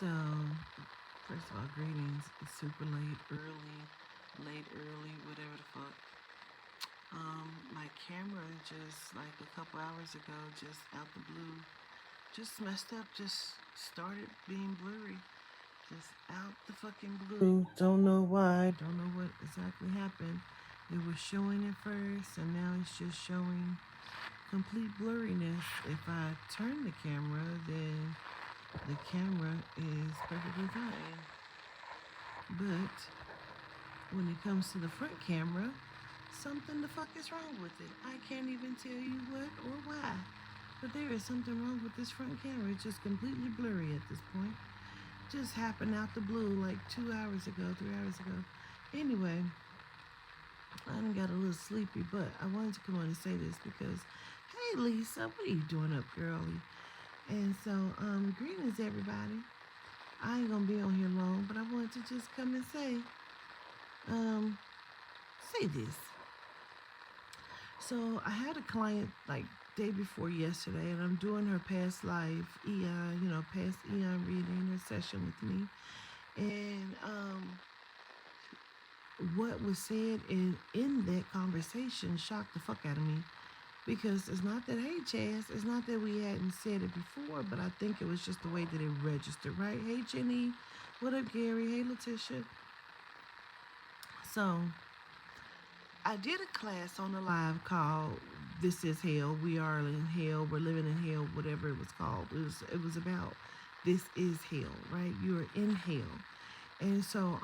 So, first of all, greetings. It's super late early, whatever the fuck. My camera just like a couple hours ago, just out the blue, just messed up, just started being blurry. Just out the fucking blue. Don't know why, don't know what exactly happened. It was showing at first, and now it's just showing complete blurriness. If I turn the camera, then the camera is perfectly fine. But when it comes to the front camera, something the fuck is wrong with it. I can't even tell you what or why. But there is something wrong with this front camera. It's just completely blurry at this point. Just happened out the blue like 2 hours ago, 3 hours ago. Anyway, I done got a little sleepy, but I wanted to come on and say this because, hey Lisa, what are you doing up early? And so, greetings everybody. I ain't gonna be on here long, but I wanted to just come and um, say this. So I had a client like day before yesterday, and I'm doing her past life Eon, past Eon reading her session with me, and what was said in that conversation shocked the fuck out of me because it's not that, hey Chaz, it's not that we hadn't said it before, but I think it was just the way that it registered, right? Hey Jenny, what up Gary? Hey Letitia. So I did a class on the live called "This Is Hell." We are in hell. We're living in hell. Whatever it was called. It was about this is hell, right? You are in hell, and so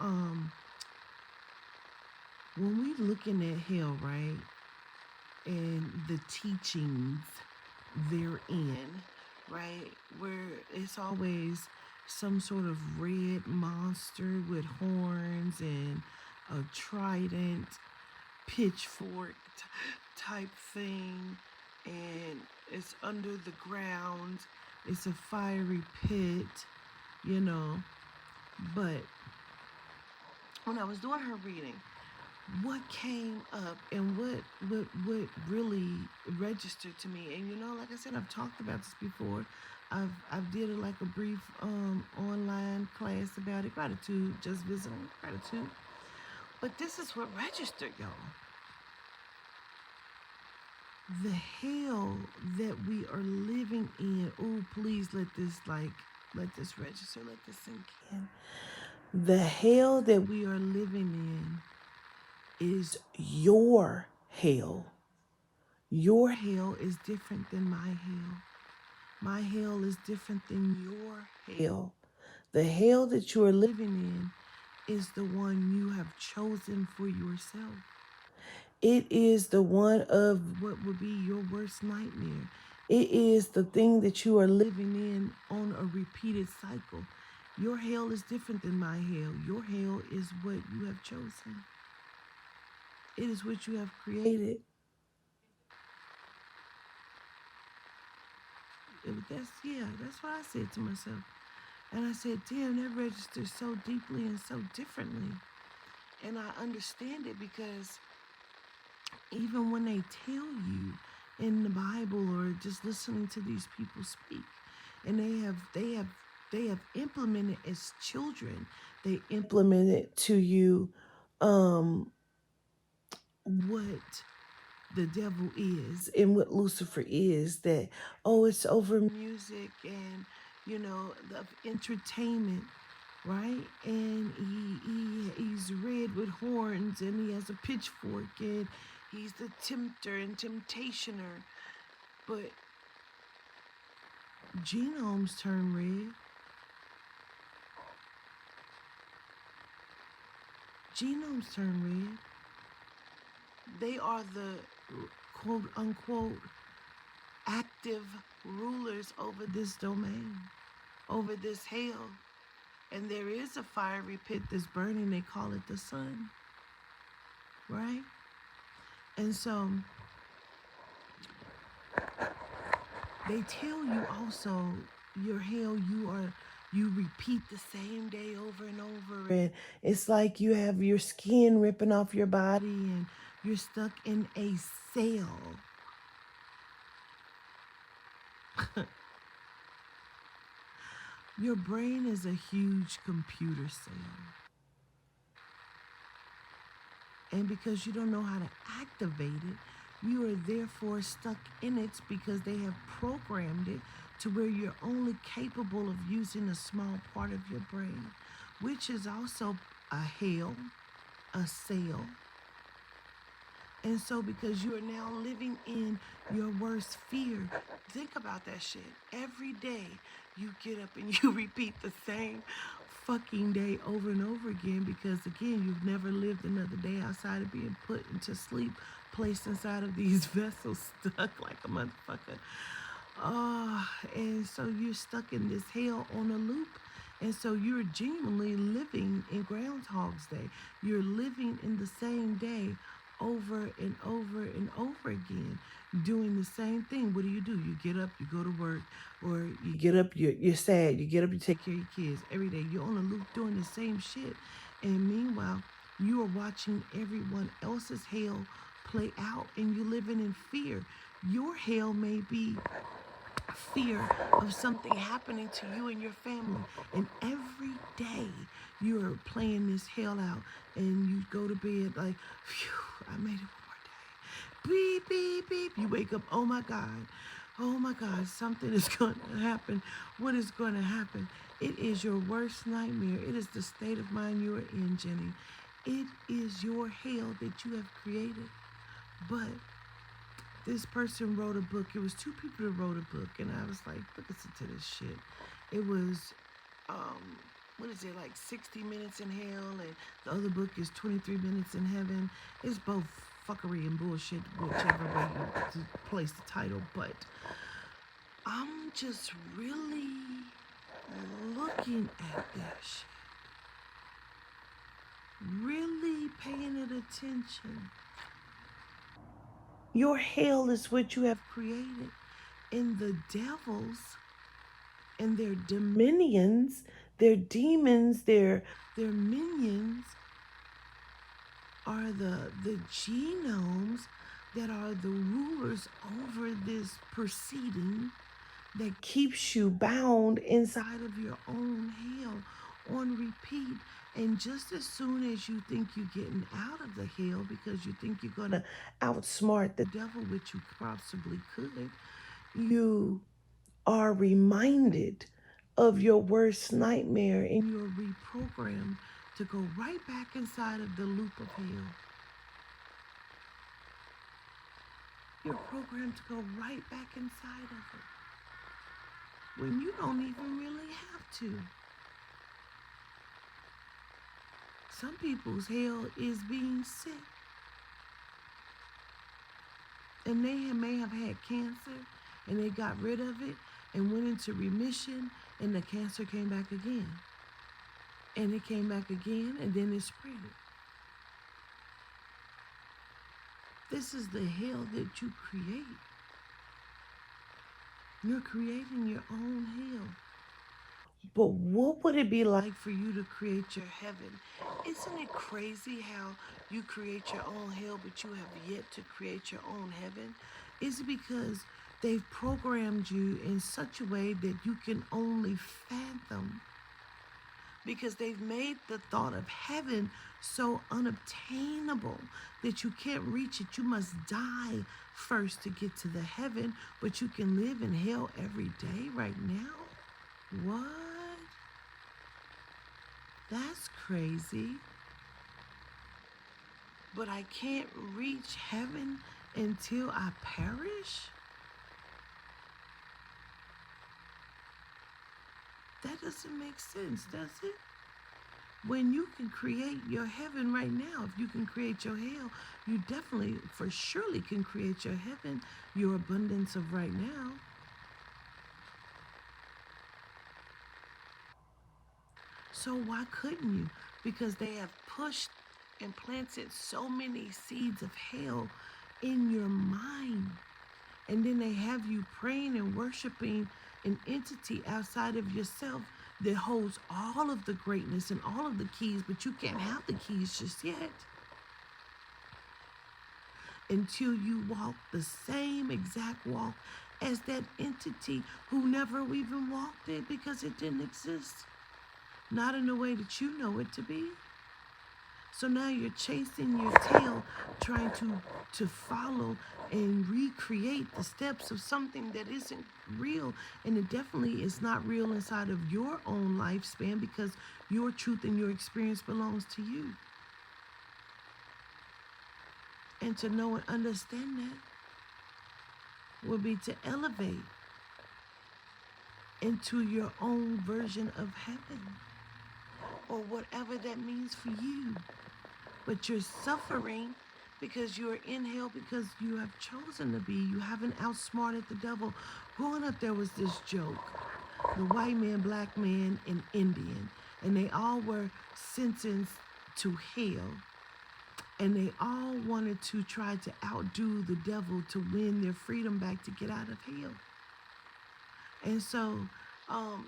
when we looking at hell, right, and the teachings therein, right, where it's always some sort of red monster with horns and a trident pitchfork type thing, and it's under the ground. It's a fiery pit, you know. But when I was doing her reading, what came up and what really registered to me, and like I said, I've talked about this before. I've did like a brief online class about it, gratitude, just visiting gratitude. But this is what registered, y'all. The hell that we are living in. Oh, please let this register, let this sink in. The hell that we are living in is your hell. Your hell is different than my hell. My hell is different than your hell. The hell that you are living in is the one you have chosen for yourself. It is the one of what would be your worst nightmare. It is the thing that you are living in on a repeated cycle. Your hell is different than my hell. Your hell is what you have chosen. It is what you have created. That's what I said to myself. And I said, damn, that registers so deeply and so differently. And I understand it because even when they tell you in the Bible or just listening to these people speak, and they have implemented as children, they implemented to you what the devil is and what Lucifer is, that it's over music and the entertainment, right? And he's red with horns and he has a pitchfork and he's the tempter and temptationer. But genomes turn red. Genomes turn red. They are the quote unquote active rulers over this domain, over this hell. And there is a fiery pit that's burning. They call it the sun, right? And so they tell you also your hell, you repeat the same day over and over, and it's like you have your skin ripping off your body and you're stuck in a cell. Your brain is a huge computer cell. And because you don't know how to activate it, you are therefore stuck in it because they have programmed it to where you're only capable of using a small part of your brain, which is also a hell, a cell. And so, because you are now living in your worst fear, think about that shit. Every day you get up and you repeat the same fucking day over and over again because, again, you've never lived another day outside of being put into sleep, placed inside of these vessels, stuck like a motherfucker. And so you're stuck in this hell on a loop. And so you're genuinely living in Groundhog's Day. You're living in the same day over and over and over again, doing the same thing. What do? You get up, you go to work, or you get up, you're sad, you get up, you take care of your kids. Every day you're on a loop doing the same shit. And meanwhile, you are watching everyone else's hell play out and you're living in fear. Your hell may be fear of something happening to you and your family. And every day you're playing this hell out and you go to bed like, phew, I made it one more day. Beep, beep, beep. You wake up, oh my God, something is going to happen. What is going to happen? It is your worst nightmare. It is the state of mind you are in, Jenny. It is your hell that you have created. But this person wrote a book. It was two people that wrote a book, and I was like, listen to this shit. It was, what is it, like 60 Minutes in Hell, and the other book is 23 Minutes in Heaven. It's both fuckery and bullshit, whichever way you place the title, but I'm just really looking at that shit. Really paying it attention. Your hell is what you have created. And the devils and their dominions, their demons, their minions are the genomes that are the rulers over this proceeding that keeps you bound inside of your own hell on repeat. And just as soon as you think you're getting out of the hell because you think you're going to outsmart the devil, which you possibly could, you are reminded of your worst nightmare and you're reprogrammed to go right back inside of the loop of hell. You're programmed to go right back inside of it when you don't even really have to. Some people's hell is being sick. And they may have had cancer and they got rid of it and went into remission and the cancer came back again. And it came back again and then it spread. This is the hell that you create. You're creating your own hell. But what would it be like for you to create your heaven? Isn't it crazy how you create your own hell, but you have yet to create your own heaven? Is it because they've programmed you in such a way that you can only fathom? Because they've made the thought of heaven so unobtainable that you can't reach it. You must die first to get to the heaven, but you can live in hell every day right now? What? That's crazy. But I can't reach heaven until I perish? That doesn't make sense, does it? When you can create your heaven right now, if you can create your hell, you definitely, for surely can create your heaven, your abundance of right now. So why couldn't you? Because they have pushed and planted so many seeds of hell in your mind. And then they have you praying and worshiping an entity outside of yourself that holds all of the greatness and all of the keys, but you can't have the keys just yet. Until you walk the same exact walk as that entity who never even walked it because it didn't exist. Not in the way that you know it to be. So now you're chasing your tail, trying to follow and recreate the steps of something that isn't real. And it definitely is not real inside of your own lifespan because your truth and your experience belongs to you. And to know and understand that would be to elevate into your own version of heaven or whatever that means for you. But you're suffering because you're in hell because you have chosen to be. You haven't outsmarted the devil. Growing up, there was this joke: the white man, black man, and Indian, and they all were sentenced to hell. And they all wanted to try to outdo the devil to win their freedom back to get out of hell. And so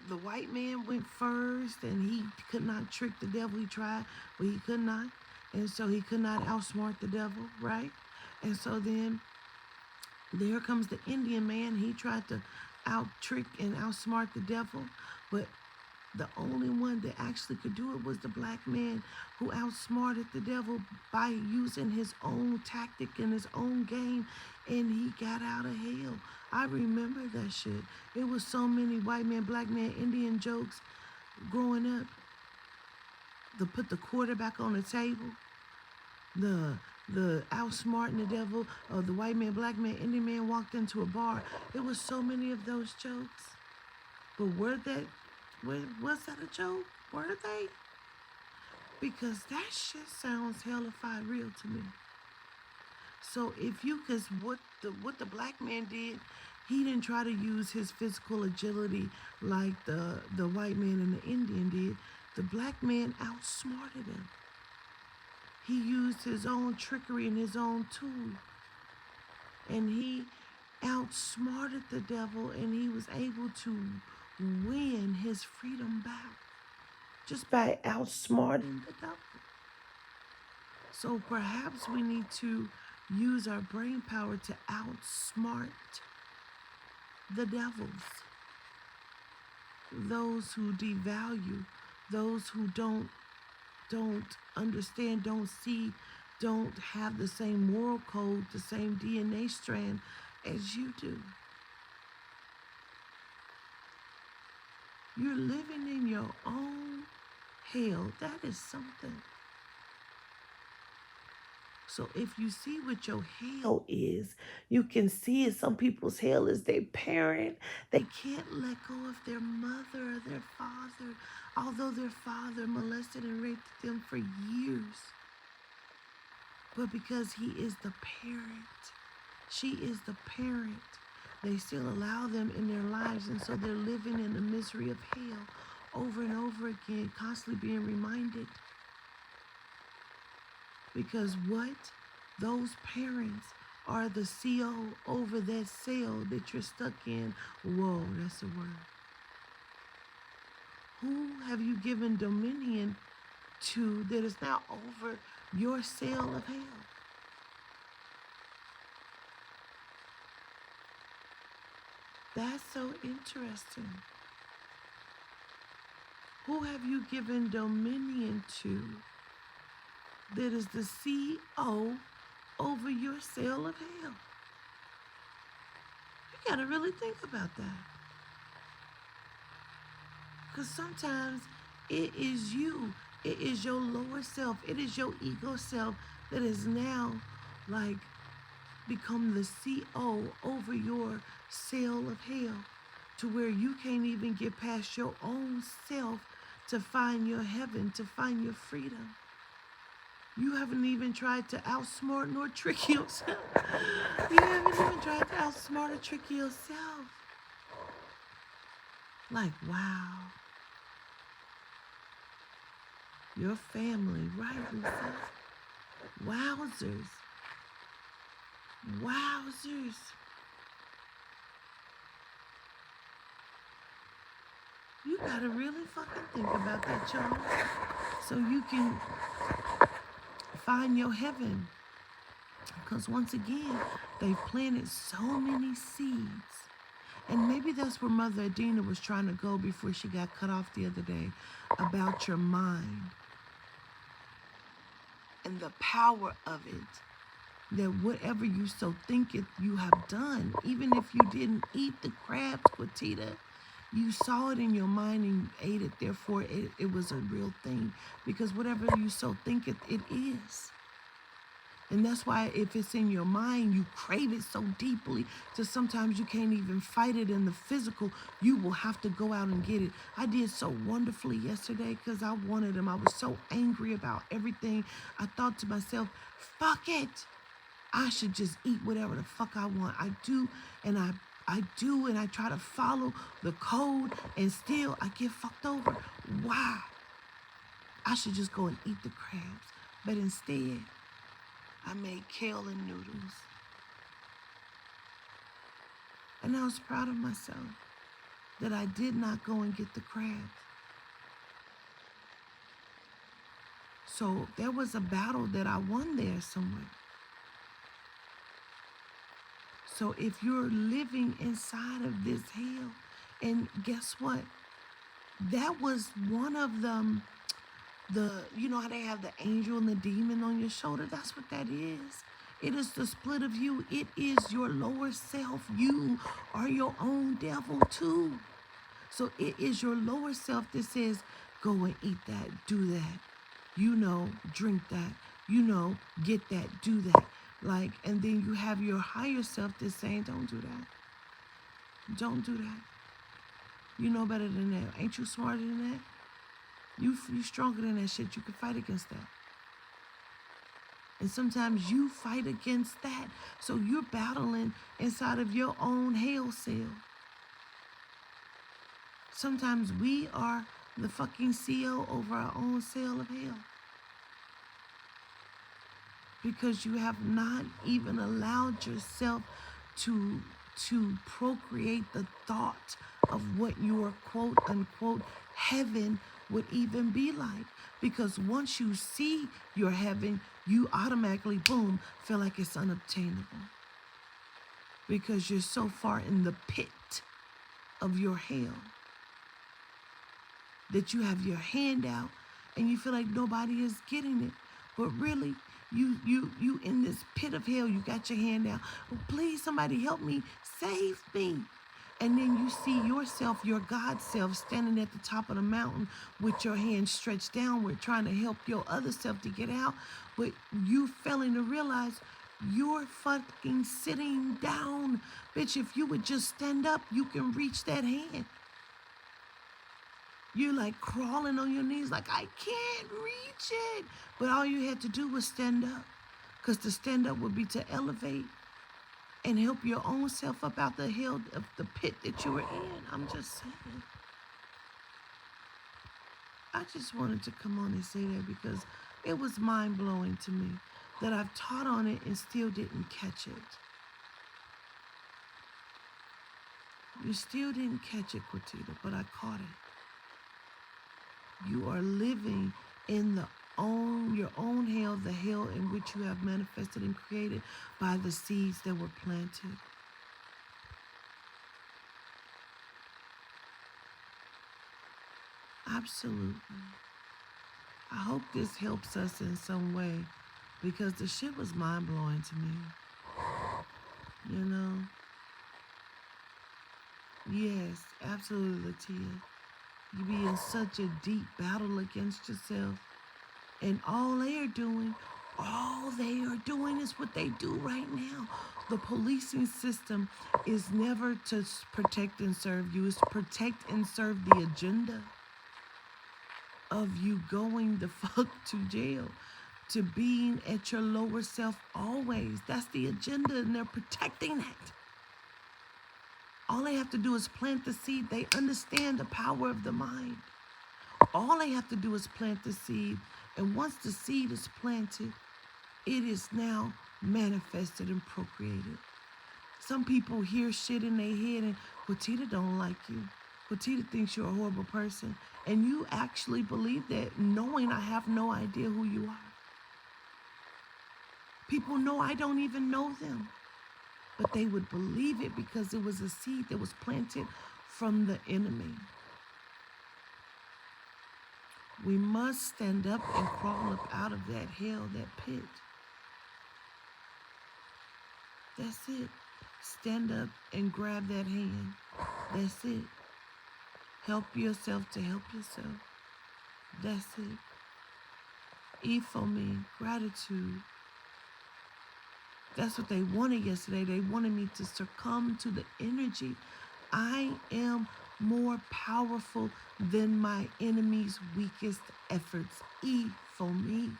the white man went first, and he could not trick the devil. He tried, but he could not. And so he could not outsmart the devil, right? And so then there comes the Indian man. He tried to out trick and outsmart the devil, but the only one that actually could do it was the black man, who outsmarted the devil by using his own tactic and his own game, and he got out of hell. I remember that shit. It was so many white man, black man, Indian jokes growing up. To put the quarterback on the table, the outsmarting the devil, or the white man, black man, Indian man walked into a bar. It was so many of those jokes. But was that a joke? Were they? Because that shit sounds hellified real to me. So if you, cause what the black man did, he didn't try to use his physical agility like the white man and the Indian did. The black man outsmarted him. He used his own trickery and his own tool. And he outsmarted the devil, and he was able to win his freedom back just by outsmarting the devil. So perhaps we need to use our brain power to outsmart the devils, those who devalue, those who don't understand, don't see, don't have the same moral code, the same DNA strand as you do. You're living in your own hell. That is something. So if you see what your hell is, you can see it. Some people's hell is their parent. They can't let go of their mother or their father, although their father molested and raped them for years. But because he is the parent, she is the parent, they still allow them in their lives. And so they're living in the misery of hell over and over again, constantly being reminded. Because what? Those parents are the CO over that cell that you're stuck in. Whoa, that's a word. Who have you given dominion to that is now over your cell of hell? That's so interesting. Who have you given dominion to that is the CO over your cell of hell? You gotta really think about that. Because sometimes it is you, it is your lower self, it is your ego self that is now like become the CO over your cell of hell, to where you can't even get past your own self to find your heaven, to find your freedom. You haven't even tried to outsmart nor trick yourself. You haven't even tried to outsmart or trick yourself. Like, wow. Your family, right, Lisa? Wowzers. Wowzers. You gotta really fucking think about that, y'all. So you can find your heaven. Because once again, they've planted so many seeds And maybe that's where Mother Adina was trying to go before she got cut off the other day, about your mind and the power of it. That whatever you so think it you have done, even if you didn't eat the crabs, Quatita, you saw it in your mind and you ate it. Therefore, it was a real thing. Because whatever you so think it is. And that's why if it's in your mind, you crave it so deeply that sometimes you can't even fight it in the physical. You will have to go out and get it. I did so wonderfully yesterday because I wanted them. I was so angry about everything. I thought to myself, fuck it. I should just eat whatever the fuck I want. I do, and I do, and I try to follow the code, and still I get fucked over. Why? I should just go and eat the crabs. But instead, I made kale and noodles. And I was proud of myself that I did not go and get the crabs. So there was a battle that I won there somewhere. So if you're living inside of this hell, and guess what? That was one of them, you know how they have the angel and the demon on your shoulder? That's what that is. It is the split of you. It is your lower self. You are your own devil too. So it is your lower self that says, go and eat that, do that. You know, drink that. You know, get that, do that. Like, and then you have your higher self that's saying, don't do that. Don't do that. You know better than that. Ain't you smarter than that? You stronger than that shit. You can fight against that. And sometimes you fight against that. So you're battling inside of your own hell cell. Sometimes we are the fucking CEO over our own cell of hell. Because you have not even allowed yourself to procreate the thought of what your quote unquote heaven would even be like. Because once you see your heaven, you automatically, boom, feel like it's unobtainable. Because you're so far in the pit of your hell that you have your hand out and you feel like nobody is getting it. But really, you in this pit of hell, you got your hand out. Oh, please, somebody help me, save me. And then you see yourself, your God self, standing at the top of the mountain with your hand stretched downward, trying to help your other self to get out. But you failing to realize you're fucking sitting down. Bitch, if you would just stand up, you can reach that hand. You're like crawling on your knees like, I can't reach it. But all you had to do was stand up. Because to stand up would be to elevate and help your own self up out the hell of the pit that you were in. I'm just saying. I just wanted to come on and say that because it was mind-blowing to me that I've taught on it and still didn't catch it. You still didn't catch it, Quatita, but I caught it. You are living in your own hell, the hell in which you have manifested and created by the seeds that were planted. Absolutely. I hope this helps us in some way because the shit was mind-blowing to me. You know? Yes, absolutely, Latia. You be in such a deep battle against yourself. And all they are doing is what they do right now. The policing system is never to protect and serve you. It's to protect and serve the agenda of you going the fuck to jail, to being at your lower self always. That's the agenda, and they're protecting that. All they have to do is plant the seed. They understand the power of the mind. All they have to do is plant the seed. And once the seed is planted, it is now manifested and procreated. Some people hear shit in their head and Quatita don't like you. Quatita thinks you're a horrible person. And you actually believe that, knowing I have no idea who you are. People know I don't even know them. But they would believe it because it was a seed that was planted from the enemy. We must stand up and crawl up out of that hell, that pit. That's it. Stand up and grab that hand. That's it. Help yourself to help yourself. That's it. E for me, gratitude. That's what they wanted yesterday. They wanted me to succumb to the energy. I am more powerful than my enemy's weakest efforts. E for me.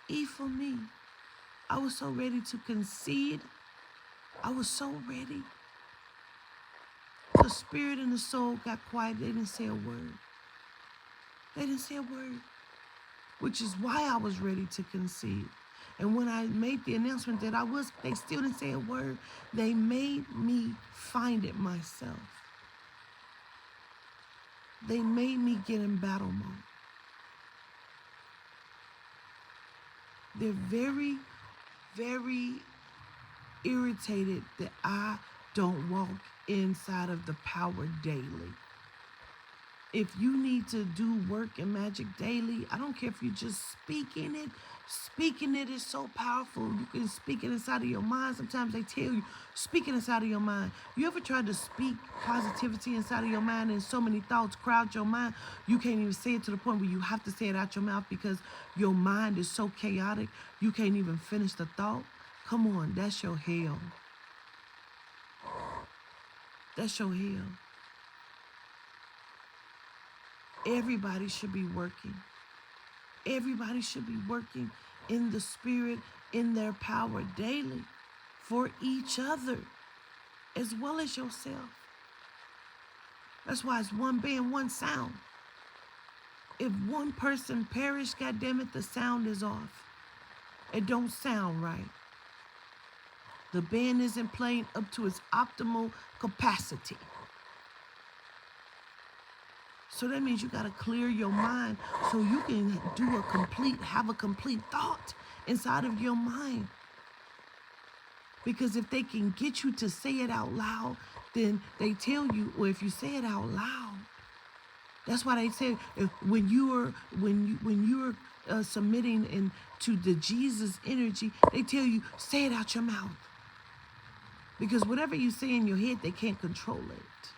E for me. I was so ready to concede. I was so ready. The spirit and the soul got quiet. They didn't say a word. They didn't say a word, which is why I was ready to concede. And when I made the announcement that I was, they still didn't say a word. They made me find it myself. They made me get in battle mode. They're very, very irritated that I don't walk inside of the power daily. If you need to do work and magic daily, I don't care if you're just speaking it. Speaking it is so powerful. You can speak it inside of your mind. Sometimes they tell you, speak it inside of your mind. You ever tried to speak positivity inside of your mind and so many thoughts crowd your mind, you can't even say it to the point where you have to say it out your mouth because your mind is so chaotic, you can't even finish the thought? Come on, that's your hell. That's your hell. Everybody should be working. Everybody should be working in the spirit, in their power daily for each other as well as yourself. That's why it's one band, one sound. If one person perish, goddammit, the sound is off. It don't sound right. The band isn't playing up to its optimal capacity. So that means you got to clear your mind so you can have a complete thought inside of your mind. Because if they can get you to say it out loud, then they tell you, or if you say it out loud, that's why they say when you're submitting into the Jesus energy, they tell you, say it out your mouth. Because whatever you say in your head, they can't control it.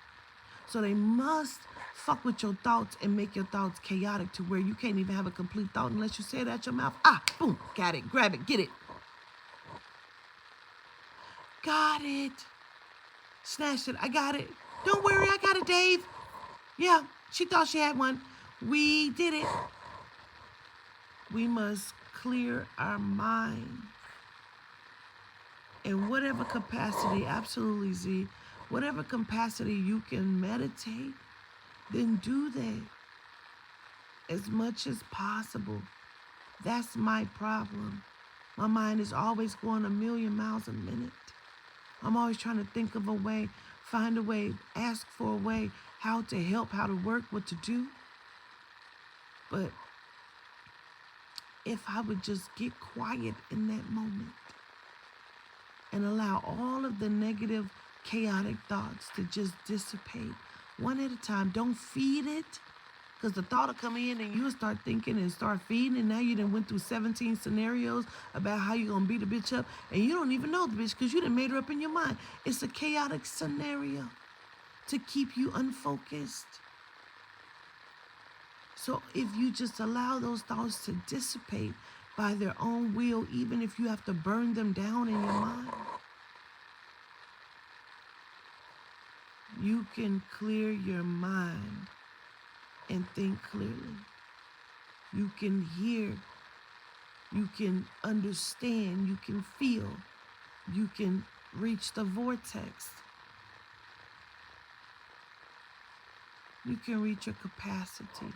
So they must fuck with your thoughts and make your thoughts chaotic to where you can't even have a complete thought unless you say it out your mouth. Ah, boom, got it, grab it, get it. Got it. Snatched it, I got it. Don't worry, I got it, Dave. Yeah, she thought she had one. We did it. We must clear our mind. In whatever capacity, absolutely, Z, whatever capacity you can meditate, then do that as much as possible. That's my problem. My mind is always going 1,000,000 miles a minute. I'm always trying to think of a way, find a way, ask for a way, how to help, how to work, what to do. But if I would just get quiet in that moment and allow all of the negative, chaotic thoughts to just dissipate one at a time. Don't feed it, because the thought will come in and you'll start thinking and start feeding, and now you done went through 17 scenarios about how you're going to beat a bitch up, and you don't even know the bitch because you done made her up in your mind. It's a chaotic scenario to keep you unfocused. So if you just allow those thoughts to dissipate by their own will, even if you have to burn them down in your mind, you can clear your mind and think clearly. You can hear, you can understand, you can feel, you can reach the vortex. You can reach a capacity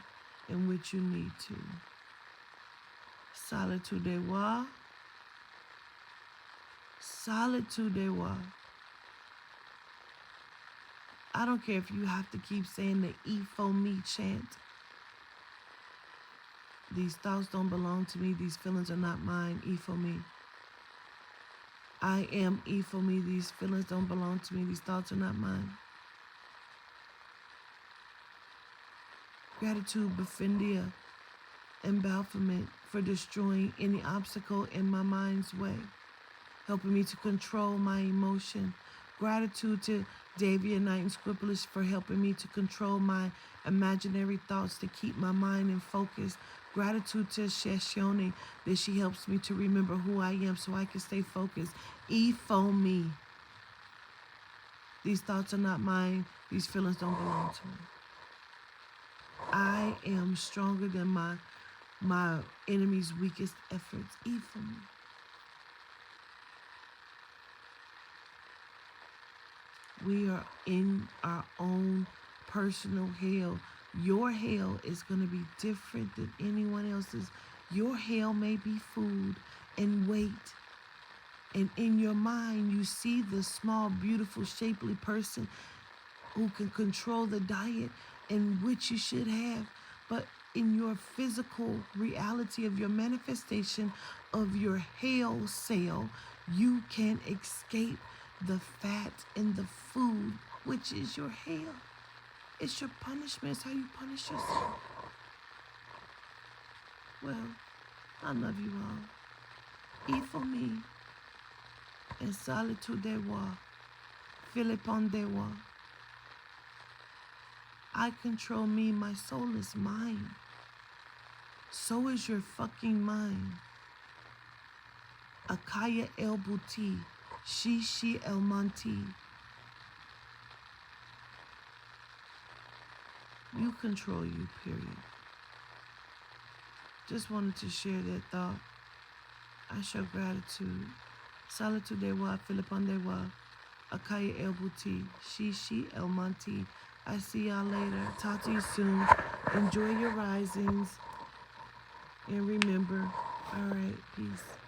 in which you need to. Solitude de wa. Solitude de wa. I don't care if you have to keep saying the E for me chant. These thoughts don't belong to me. These feelings are not mine. E for me. I am E for me. These feelings don't belong to me. These thoughts are not mine. Gratitude, Befendia, and Baphomet for destroying any obstacle in my mind's way, helping me to control my emotion. Gratitude to Davia Knight and Scribblish for helping me to control my imaginary thoughts to keep my mind in focus. Gratitude to Shashione that she helps me to remember who I am so I can stay focused. E for me. These thoughts are not mine. These feelings don't belong to me. I am stronger than my enemy's weakest efforts. E for me. We are in our own personal hell. Your hell is going to be different than anyone else's. Your hell may be food and weight. And in your mind, you see the small, beautiful, shapely person who can control the diet and which you should have. But in your physical reality of your manifestation of your hell cell, you can escape the fat and the food, which is your hell. It's your punishment. It's how you punish yourself. Well, I love you all. E for me. En solitude de moi. Philippon de moi. I control me. My soul is mine. So is your fucking mind. Akaya el Buti. She el Monti. You control you, period. Just wanted to share that thought. I show gratitude. Solitude de wa, Philippon de wa, Akaya el Buti, she el Monti. I see y'all later. Talk to you soon. Enjoy your risings. And remember, all right, peace.